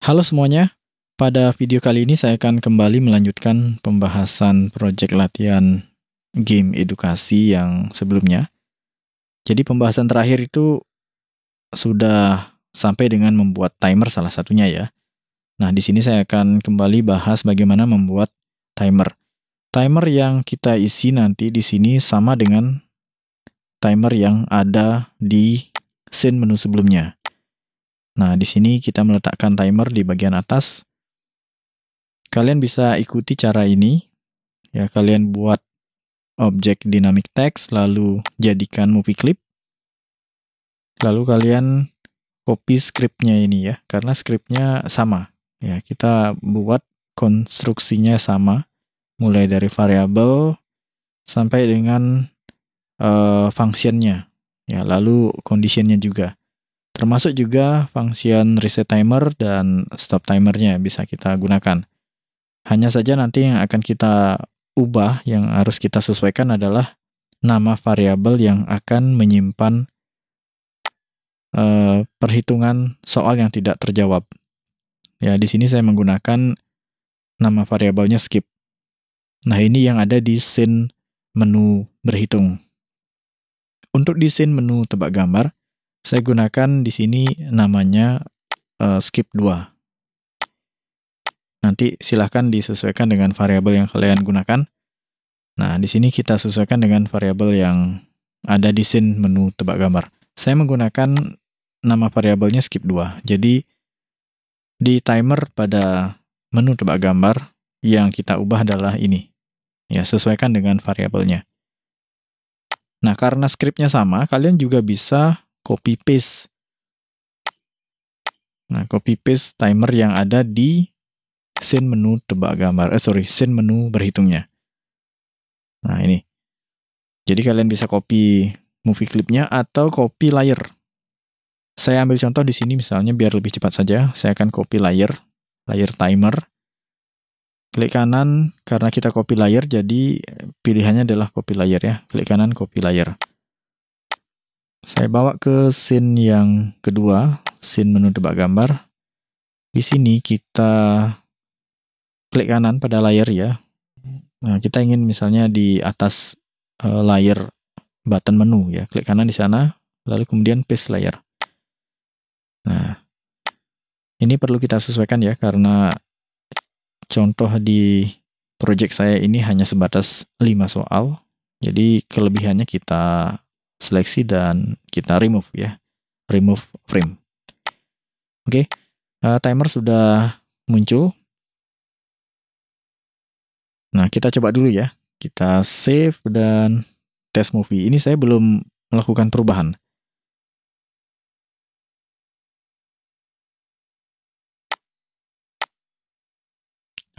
Halo semuanya, pada video kali ini saya akan kembali melanjutkan pembahasan proyek latihan game edukasi yang sebelumnya. Jadi pembahasan terakhir itu sudah sampai dengan membuat timer salah satunya ya. Nah, di sini saya akan kembali bahas bagaimana membuat timer. Timer yang kita isi nanti di sini sama dengan timer yang ada di scene menu sebelumnya. Nah, di sini kita meletakkan timer di bagian atas. Kalian bisa ikuti cara ini. Ya, kalian buat objek dynamic text, lalu jadikan movie clip. Lalu kalian copy scriptnya ini ya, karena scriptnya sama. Ya, kita buat konstruksinya sama, mulai dari variabel sampai dengan functionnya. Ya, lalu conditionnya juga. Termasuk juga function reset timer dan stop timernya bisa kita gunakan. Hanya saja nanti yang akan kita ubah, yang harus kita sesuaikan adalah nama variabel yang akan menyimpan perhitungan soal yang tidak terjawab. Ya, di sini saya menggunakan nama variabelnya skip. Nah, ini yang ada di scene menu berhitung. Untuk di scene menu tebak gambar, saya gunakan di sini namanya skip 2. Nanti silahkan disesuaikan dengan variabel yang kalian gunakan. Nah, di sini kita sesuaikan dengan variabel yang ada di scene menu tebak gambar. Saya menggunakan nama variabelnya skip 2. Jadi, di timer pada menu tebak gambar, yang kita ubah adalah ini. Ya, sesuaikan dengan variabelnya. Nah, karena scriptnya sama, kalian juga bisa copy paste. Nah, copy paste timer yang ada di scene menu tebak gambar. Scene menu berhitungnya. Nah, ini. Jadi kalian bisa copy movie clipnya atau copy layer. Saya ambil contoh di sini misalnya biar lebih cepat saja. Saya akan copy layer timer. Klik kanan karena kita copy layer, jadi pilihannya adalah copy layer ya. Klik kanan copy layer. Saya bawa ke scene yang kedua, scene menu tebak gambar. Di sini kita klik kanan pada layer ya. Nah, kita ingin misalnya di atas layer button menu ya. Klik kanan di sana, lalu kemudian paste layer. Nah, ini perlu kita sesuaikan ya, karena contoh di project saya ini hanya sebatas 5 soal. Jadi kelebihannya kita seleksi dan kita remove ya. Remove frame. Oke, timer sudah muncul. Nah, kita coba dulu ya. Kita save dan test movie. Ini saya belum melakukan perubahan.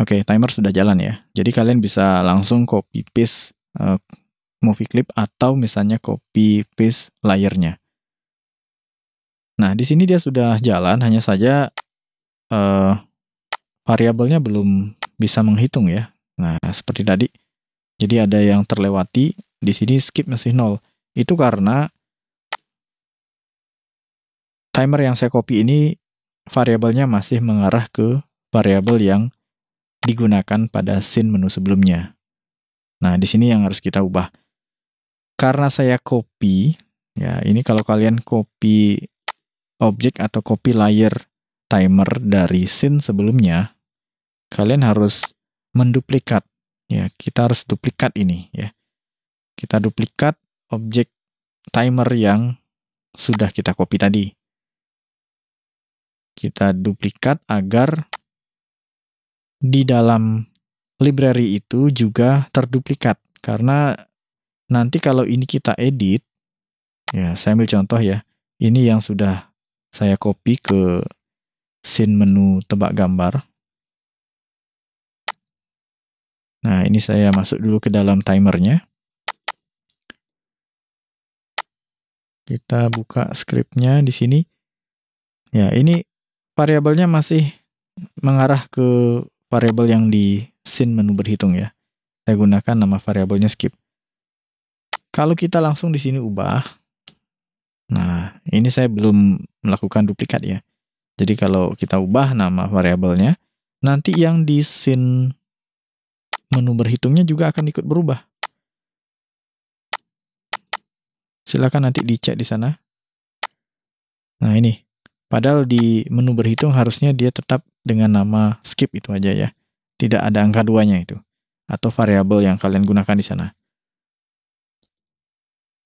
Oke, timer sudah jalan ya. Jadi kalian bisa langsung copy paste movie clip atau misalnya copy paste layernya. Nah, di sini dia sudah jalan, hanya saja variabelnya belum bisa menghitung ya. Nah, seperti tadi. Jadi ada yang terlewati, di sini skip masih 0. Itu karena timer yang saya copy ini variabelnya masih mengarah ke variabel yang digunakan pada scene menu sebelumnya. Nah, di sini yang harus kita ubah. Karena saya copy, ya ini kalau kalian copy objek atau copy layer timer dari scene sebelumnya, kalian harus menduplikat. Ya, kita harus duplikat ini ya. Kita duplikat objek timer yang sudah kita copy tadi. Kita duplikat agar di dalam library itu juga terduplikat. Karena nanti kalau ini kita edit, ya saya ambil contoh ya, ini yang sudah saya copy ke scene menu tebak gambar. Nah, ini saya masuk dulu ke dalam timernya. Kita buka scriptnya di sini. Ya, ini variabelnya masih mengarah ke variabel yang di scene menu berhitung ya. Saya gunakan nama variabelnya skip. Kalau kita langsung di sini ubah, nah ini saya belum melakukan duplikat ya. Jadi kalau kita ubah nama variabelnya, nanti yang di scene menu berhitungnya juga akan ikut berubah. Silakan nanti dicek di sana. Nah ini, padahal di menu berhitung harusnya dia tetap dengan nama skip itu aja ya. Tidak ada angka 2-nya itu. Atau variabel yang kalian gunakan di sana.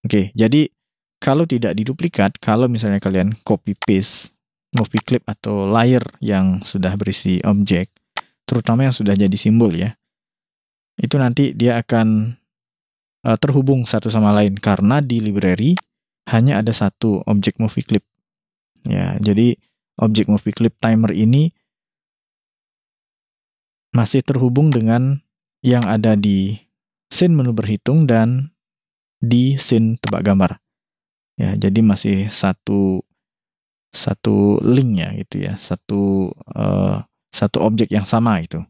Oke, jadi kalau tidak diduplikat, kalau misalnya kalian copy paste movie clip atau layer yang sudah berisi objek, terutama yang sudah jadi simbol ya, itu nanti dia akan terhubung satu sama lain karena di library hanya ada satu objek movie clip. Ya, jadi objek movie clip timer ini masih terhubung dengan yang ada di scene menu berhitung dan di scene tebak gambar. Ya, jadi masih satu link ya gitu ya, satu objek yang sama itu.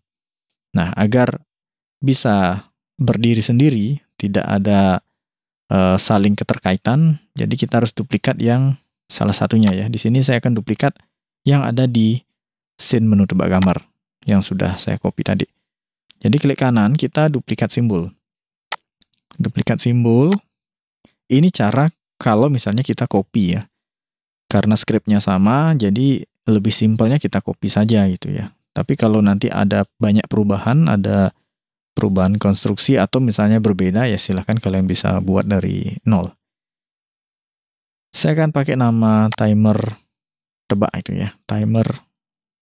Nah, agar bisa berdiri sendiri, tidak ada saling keterkaitan, jadi kita harus duplikat yang salah satunya ya. Di sini saya akan duplikat yang ada di scene menu tebak gambar yang sudah saya copy tadi. Jadi klik kanan, kita duplikat simbol. Duplikat simbol, ini cara kalau misalnya kita copy ya. Karena skripnya sama, jadi lebih simpelnya kita copy saja gitu ya. Tapi kalau nanti ada banyak perubahan, ada perubahan konstruksi atau misalnya berbeda, ya silahkan kalian bisa buat dari nol. Saya akan pakai nama timer tebak itu ya. Timer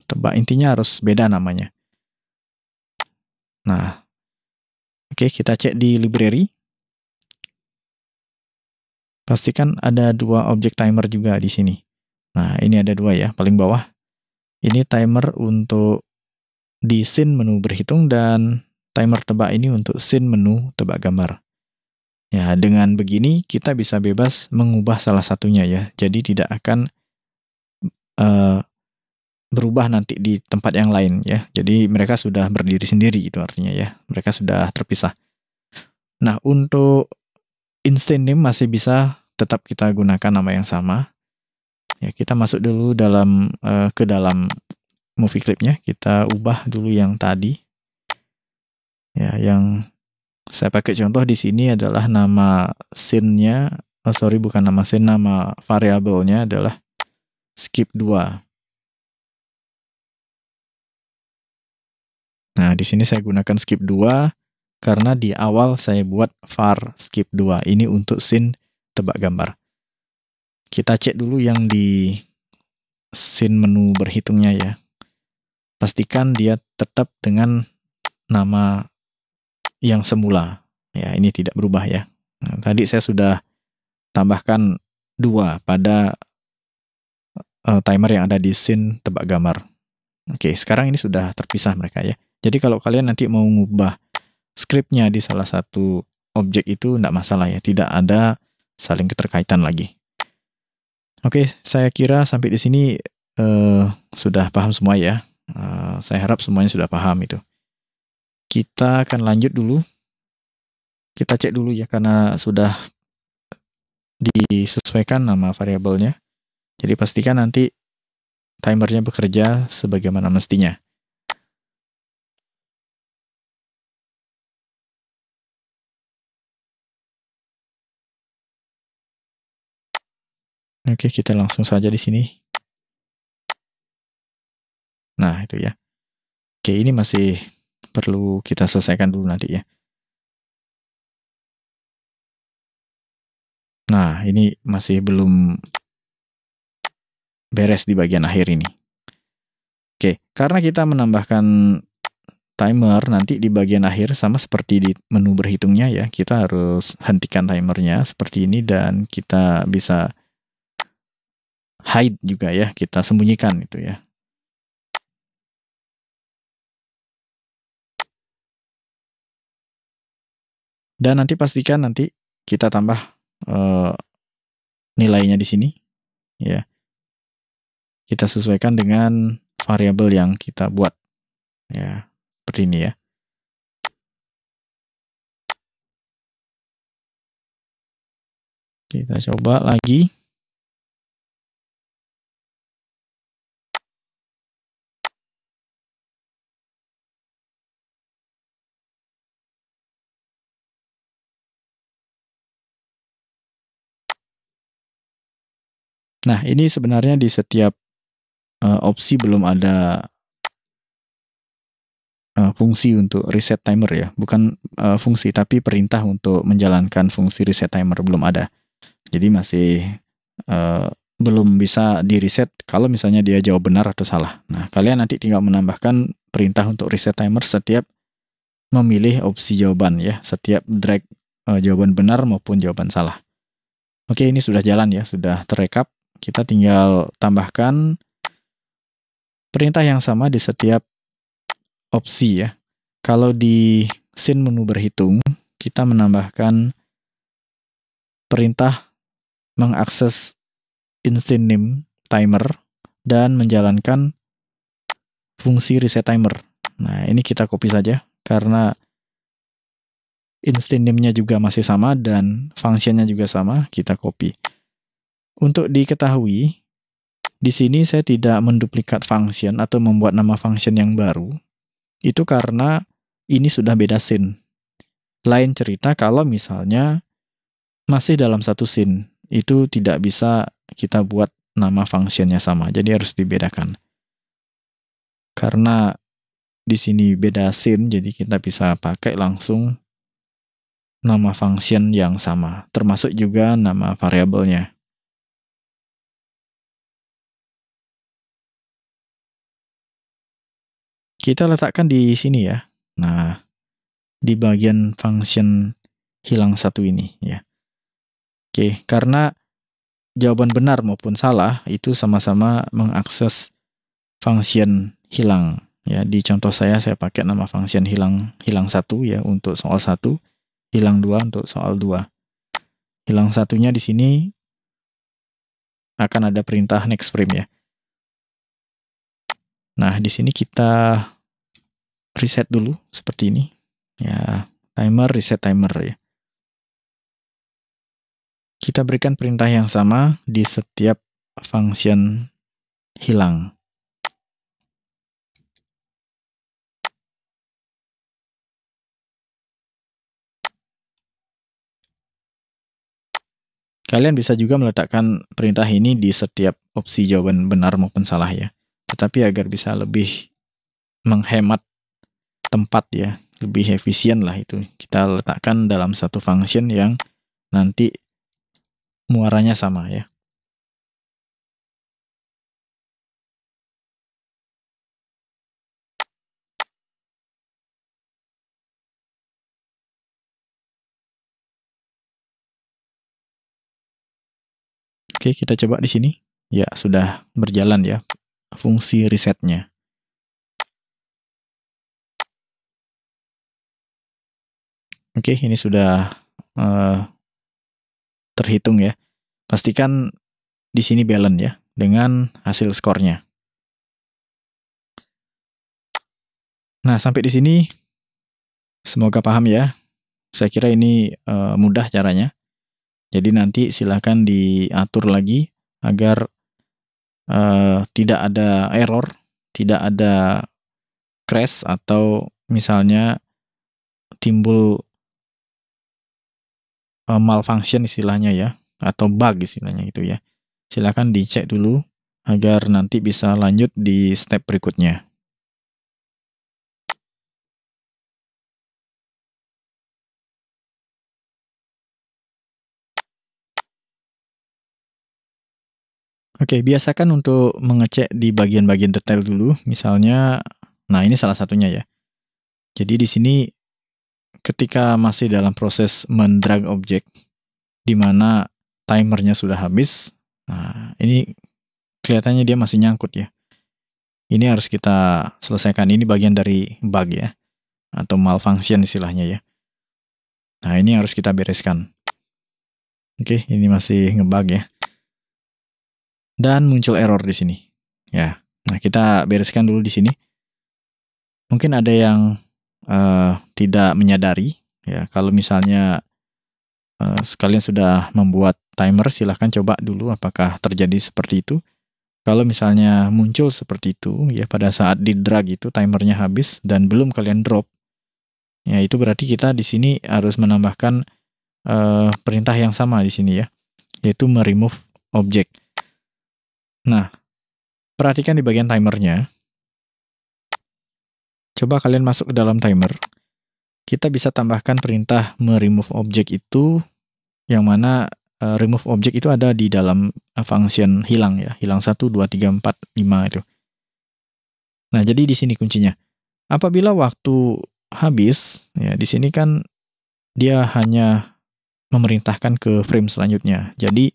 tebak, intinya harus beda namanya. Nah, oke, kita cek di library. Pastikan ada dua objek timer juga di sini. Nah, ini ada dua ya, paling bawah. Ini timer untuk di scene menu berhitung dan timer tebak ini untuk scene menu tebak gambar. Ya, dengan begini kita bisa bebas mengubah salah satunya ya. Jadi tidak akan berubah nanti di tempat yang lain ya. Jadi mereka sudah berdiri sendiri itu artinya ya. Mereka sudah terpisah. Nah, untuk instant name masih bisa tetap kita gunakan nama yang sama. Ya, kita masuk dulu ke dalam movie clipnya, kita ubah dulu yang tadi. Ya, yang saya pakai contoh di sini adalah nama scene-nya, bukan nama scene, nama variabelnya adalah skip 2. Nah, di sini saya gunakan skip 2 karena di awal saya buat var skip 2. Ini untuk scene tebak gambar. Kita cek dulu yang di scene menu berhitungnya ya. Pastikan dia tetap dengan nama yang semula. Ya, ini tidak berubah ya. Nah, tadi saya sudah tambahkan 2 pada timer yang ada di scene tebak gambar. Oke, sekarang ini sudah terpisah mereka ya. Jadi kalau kalian nanti mau ngubah skripnya di salah satu objek itu tidak masalah ya. Tidak ada saling keterkaitan lagi. Oke, saya kira sampai di sini sudah paham semua ya. Saya harap semuanya sudah paham itu. Kita akan lanjut dulu. Kita cek dulu ya karena sudah disesuaikan nama variabelnya. Jadi pastikan nanti timernya bekerja sebagaimana mestinya. Oke, kita langsung saja di sini. Nah, itu ya. Oke, ini masih perlu kita selesaikan dulu nanti ya. Nah, ini masih belum beres di bagian akhir ini. Oke, karena kita menambahkan timer nanti di bagian akhir sama seperti di menu berhitungnya ya. Kita harus hentikan timernya seperti ini dan kita bisa hide juga ya, kita sembunyikan itu ya. Dan nanti pastikan nanti kita tambah nilainya di sini ya. Kita sesuaikan dengan variabel yang kita buat ya, seperti ini ya. Kita coba lagi. Nah, ini sebenarnya di setiap opsi belum ada fungsi untuk reset timer ya, bukan fungsi tapi perintah untuk menjalankan fungsi reset timer belum ada. Jadi masih belum bisa di reset kalau misalnya dia jawab benar atau salah. Nah, kalian nanti tinggal menambahkan perintah untuk reset timer setiap memilih opsi jawaban ya, setiap drag jawaban benar maupun jawaban salah. Oke, ini sudah jalan ya, sudah terekap. Kita tinggal tambahkan perintah yang sama di setiap opsi ya. Kalau di scene menu berhitung, kita menambahkan perintah mengakses instant name timer dan menjalankan fungsi reset timer. Nah, ini kita copy saja karena instant name-nya juga masih sama dan fungsinya juga sama, kita copy. Untuk diketahui, di sini saya tidak menduplikat function atau membuat nama function yang baru. Itu karena ini sudah beda scene. Lain cerita kalau misalnya masih dalam satu scene, itu tidak bisa kita buat nama functionnya sama, jadi harus dibedakan. Karena di sini beda scene, jadi kita bisa pakai langsung nama function yang sama, termasuk juga nama variabelnya. Kita letakkan di sini ya. Nah, di bagian function hilang satu ini ya. Oke, karena jawaban benar maupun salah itu sama-sama mengakses function hilang ya. Di contoh saya pakai nama function hilang 1 ya untuk soal 1, hilang 2 untuk soal 2. Hilang satunya di sini akan ada perintah next frame ya. Nah, di sini kita reset dulu seperti ini. Ya, timer reset timer ya. Kita berikan perintah yang sama di setiap function hilang. Kalian bisa juga meletakkan perintah ini di setiap opsi jawaban benar maupun salah ya. Tetapi agar bisa lebih menghemat tempat ya, lebih efisien lah itu. Kita letakkan dalam satu function yang nanti muaranya sama ya. Oke, kita coba di sini. Ya, sudah berjalan ya fungsi resetnya. Oke, ini sudah terhitung ya. Pastikan di sini balance ya dengan hasil skornya. Nah, sampai di sini semoga paham ya. Saya kira ini mudah caranya. Jadi nanti silakan diatur lagi agar tidak ada error, tidak ada crash atau misalnya timbul malfunction istilahnya ya, atau bug istilahnya gitu ya. Silakan dicek dulu agar nanti bisa lanjut di step berikutnya. Oke, biasakan untuk mengecek di bagian-bagian detail dulu, misalnya, nah ini salah satunya ya. Jadi di sini ketika masih dalam proses mendrag objek, di mana timernya sudah habis, nah ini kelihatannya dia masih nyangkut ya. Ini harus kita selesaikan, ini bagian dari bug ya, atau malfunction istilahnya ya. Nah ini harus kita bereskan. Oke, ini masih ngebug ya. Dan muncul error di sini. Ya, nah kita bereskan dulu di sini. Mungkin ada yang tidak menyadari ya, kalau misalnya sekalian sudah membuat timer, silahkan coba dulu apakah terjadi seperti itu. Kalau misalnya muncul seperti itu ya pada saat di drag itu timernya habis dan belum kalian drop, ya itu berarti kita di sini harus menambahkan perintah yang sama di sini ya, yaitu meremove object. Nah, perhatikan di bagian timernya. Coba kalian masuk ke dalam timer. Kita bisa tambahkan perintah meremove object itu, yang mana remove object itu ada di dalam function hilang ya. Hilang 1, 2, 3, 4, 5 itu. Nah, jadi di sini kuncinya. Apabila waktu habis, ya di sini kan dia hanya memerintahkan ke frame selanjutnya. Jadi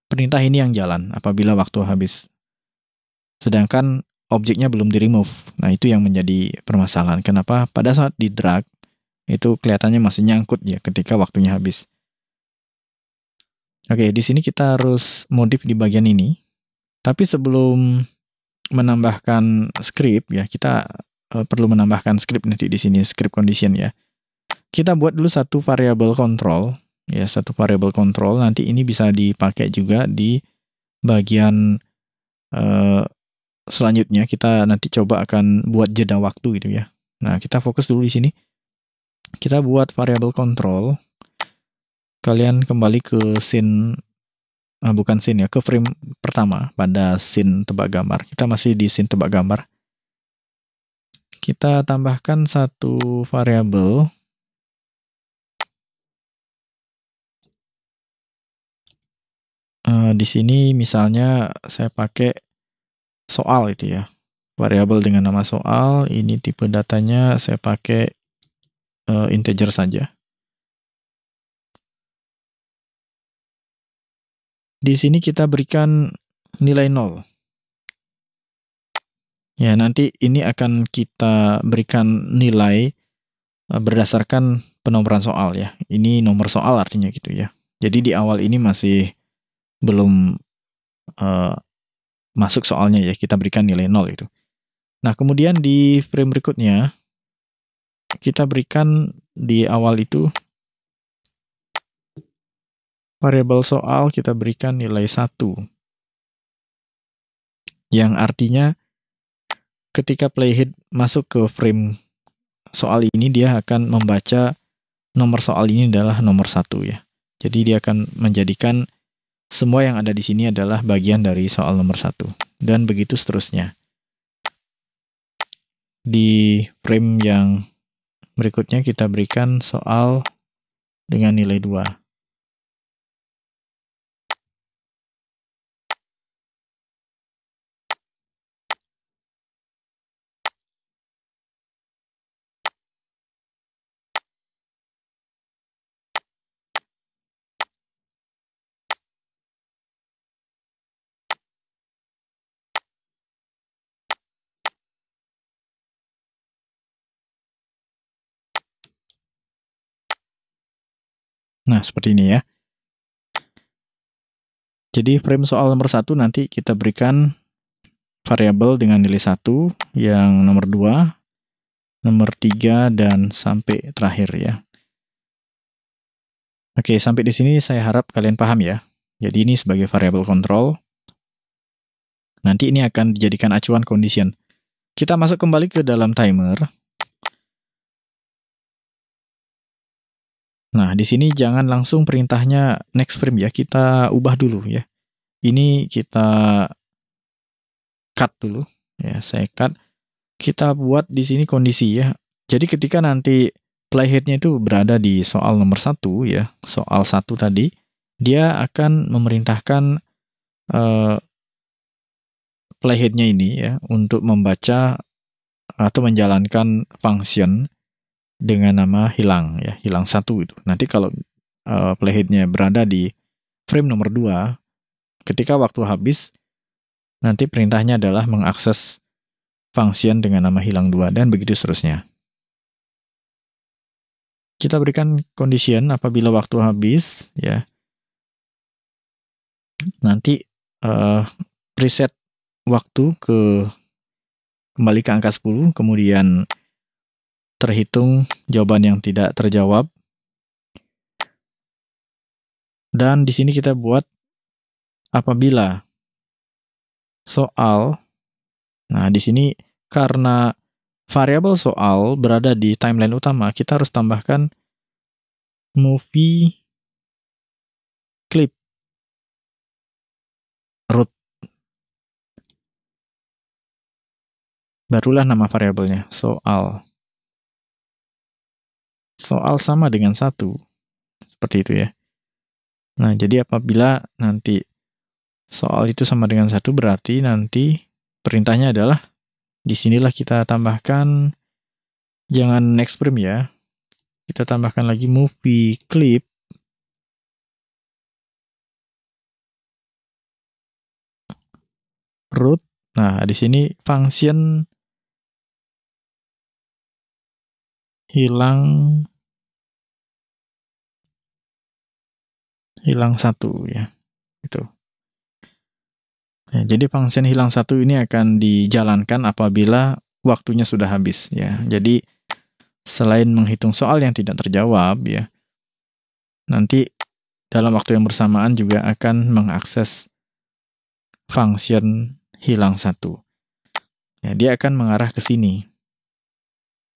perintah ini yang jalan apabila waktu habis. Sedangkan objeknya belum di-remove. Nah, itu yang menjadi permasalahan. Kenapa? Pada saat di drag, itu kelihatannya masih nyangkut ya ketika waktunya habis. Oke, di sini kita harus modif di bagian ini. Tapi sebelum menambahkan script ya, kita perlu menambahkan script nanti di sini, script condition ya. Kita buat dulu satu variable control, ya, satu variable control. Nanti ini bisa dipakai juga di bagian selanjutnya. Kita nanti coba akan buat jeda waktu gitu ya. Nah, kita fokus dulu di sini. Kita buat variable control. Kalian kembali ke scene, bukan scene ya, ke frame pertama pada scene tebak gambar. Kita masih di scene tebak gambar. Kita tambahkan satu variable. Di sini misalnya saya pakai soal itu ya. Variabel dengan nama soal, ini tipe datanya saya pakai integer saja. Di sini kita berikan nilai 0. Ya, nanti ini akan kita berikan nilai berdasarkan penomoran soal ya. Ini nomor soal artinya gitu ya. Jadi di awal ini masih belum masuk soalnya ya, kita berikan nilai 0 itu. Nah, kemudian di frame berikutnya, kita berikan di awal itu variabel soal, kita berikan nilai 1. Yang artinya ketika playhead masuk ke frame soal ini, dia akan membaca nomor soal ini adalah nomor 1 ya. Jadi dia akan menjadikan semua yang ada di sini adalah bagian dari soal nomor 1. Dan begitu seterusnya. Di frame yang berikutnya kita berikan soal dengan nilai 2. Nah, seperti ini ya. Jadi frame soal nomor 1 nanti kita berikan variabel dengan nilai 1, yang nomor 2, nomor 3, dan sampai terakhir ya. Oke, sampai di sini saya harap kalian paham ya. Jadi ini sebagai variabel control. Nanti ini akan dijadikan acuan condition. Kita masuk kembali ke dalam timer. Nah, di sini jangan langsung perintahnya next frame ya. Kita ubah dulu ya. Ini kita cut dulu. Ya, saya cut. Kita buat di sini kondisi ya. Jadi ketika nanti playhead-nya itu berada di soal nomor 1 ya, soal 1 tadi, dia akan memerintahkan playhead-nya ini ya untuk membaca atau menjalankan function dengan nama hilang ya, hilang 1 itu. Nanti kalau playhead-nya berada di frame nomor 2, ketika waktu habis, nanti perintahnya adalah mengakses function dengan nama hilang 2 dan begitu seterusnya. Kita berikan condition apabila waktu habis ya. Nanti preset waktu kembali ke angka 10, kemudian terhitung jawaban yang tidak terjawab. Dan di sini kita buat apabila soal, nah di sini karena variabel soal berada di timeline utama, kita harus tambahkan movie clip root. Barulah nama variabelnya, soal. Soal sama dengan 1, seperti itu ya. Nah, jadi apabila nanti soal itu sama dengan 1, berarti nanti perintahnya adalah disinilah kita tambahkan, jangan next frame ya, kita tambahkan lagi movie clip. Root. Nah, di sini function hilang 1 ya. Itu. Ya, jadi function hilang 1 ini akan dijalankan apabila waktunya sudah habis ya. Jadi selain menghitung soal yang tidak terjawab ya, nanti dalam waktu yang bersamaan juga akan mengakses function hilang 1. Ya, dia akan mengarah ke sini.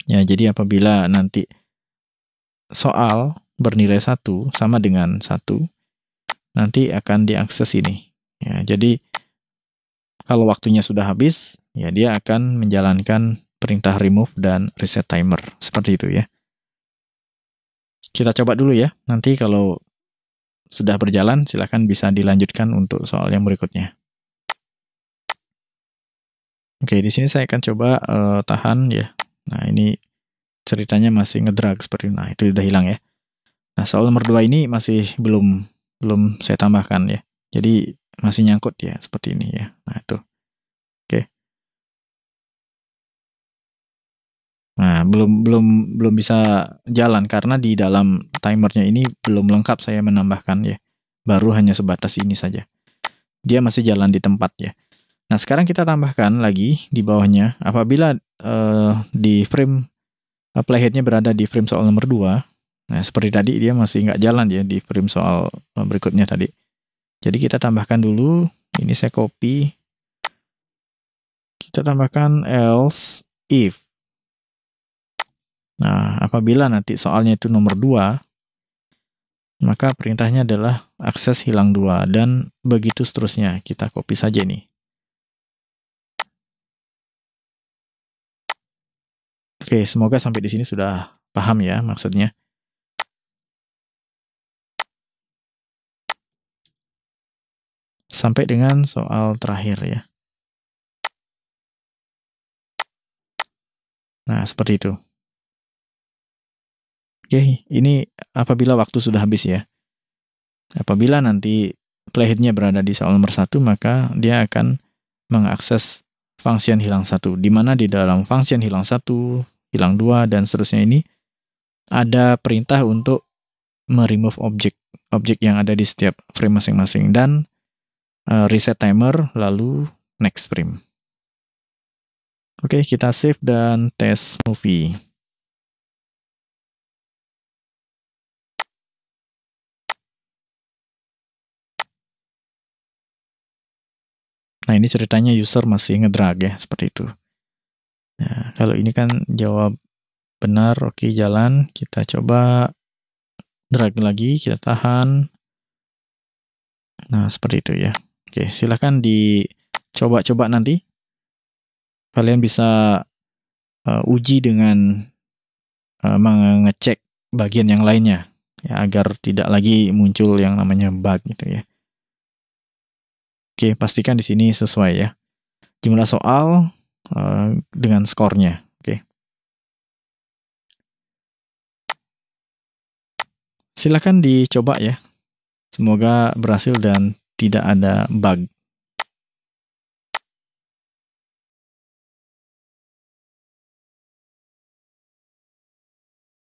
Ya, jadi apabila nanti soal bernilai 1 sama dengan 1, nanti akan diakses ini. Ya, jadi kalau waktunya sudah habis, ya dia akan menjalankan perintah remove dan reset timer. Seperti itu ya. Kita coba dulu ya. Nanti kalau sudah berjalan, silakan bisa dilanjutkan untuk soal yang berikutnya. Oke, di sini saya akan coba tahan ya. Nah, ini ceritanya masih ngedrag seperti ini. Nah, itu udah hilang ya. Nah, soal nomor 2 ini masih belum saya tambahkan ya. Jadi masih nyangkut ya, seperti ini ya. Nah, itu. Oke. Nah, belum bisa jalan karena di dalam timernya ini belum lengkap saya menambahkan ya. Baru hanya sebatas ini saja. Dia masih jalan di tempat ya. Nah, sekarang kita tambahkan lagi di bawahnya, apabila di frame playhead-nya berada di frame soal nomor 2, nah seperti tadi dia masih nggak jalan ya di frame soal berikutnya tadi. Jadi kita tambahkan dulu, ini saya copy, kita tambahkan else if. Nah, apabila nanti soalnya itu nomor 2, maka perintahnya adalah akses hilang 2, dan begitu seterusnya. Kita copy saja nih. Oke, semoga sampai di sini sudah paham ya maksudnya. Sampai dengan soal terakhir ya. Nah, seperti itu. Oke, ini apabila waktu sudah habis ya. Apabila nanti playhead-nya berada di soal nomor 1, maka dia akan mengakses function hilang 1, di mana di dalam function hilang 1, hilang 2, dan seterusnya ini ada perintah untuk meremove objek yang ada di setiap frame masing-masing, dan reset timer, lalu next frame. Oke, kita save dan tes movie. Nah, ini ceritanya user masih ngedrag ya, seperti itu. Nah, kalau ini kan jawab benar, oke, jalan. Kita coba drag lagi, kita tahan. Nah, seperti itu ya. Oke, silahkan dicoba-coba nanti. Kalian bisa uji dengan mengecek bagian yang lainnya, ya, agar tidak lagi muncul yang namanya bug gitu ya. Oke, pastikan di sini sesuai ya. Jumlah soal dengan skornya. Oke. Silahkan dicoba ya. Semoga berhasil dan tidak ada bug.